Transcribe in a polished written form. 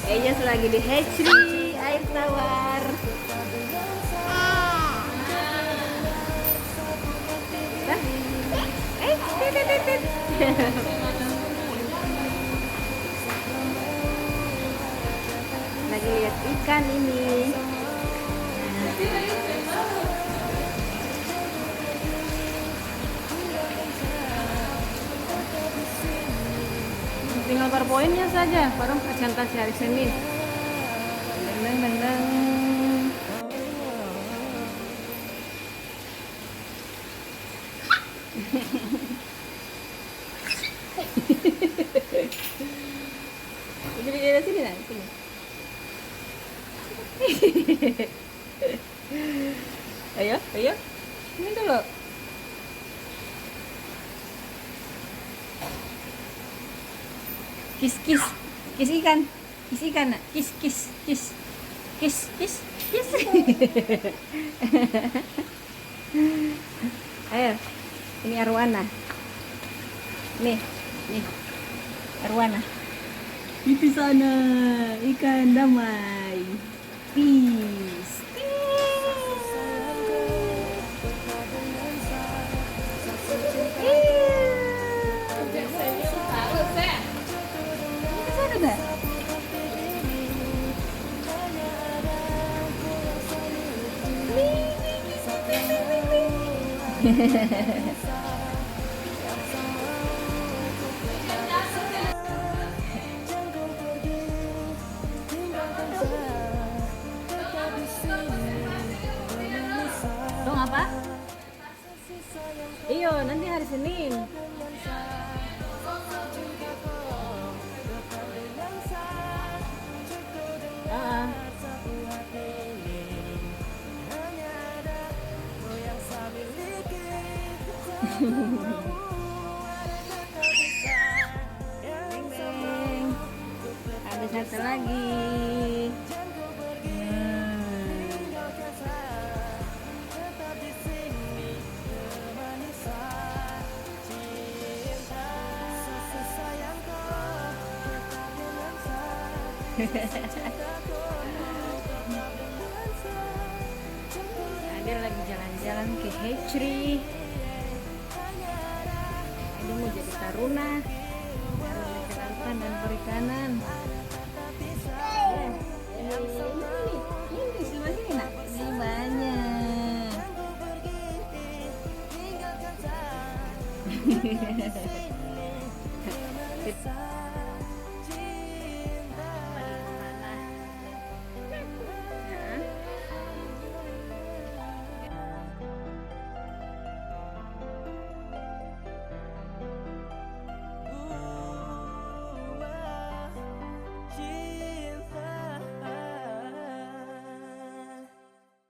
Ejas lagi di hatchery air tawar. Hah? Tit. Lagi lihat ikan ini. Tinggal poinnya saja, baru presentasi hari Senin. Deng. Jadi dari sini lah, sini. Ayo. Ini dulu. Kis ikan, nak. Kis. Ayo, ini arwana. Nih, arwana. Itu sana ikan damai. Peace. Dong apa? Iyo, nanti hari Senin. Beng. Ada satu lagi. Ada lagi jalan-jalan ke hatchery. Ini mau jadi taruna dari kelautan dan perikanan. Ini sebelah sini nak. Ini banyak.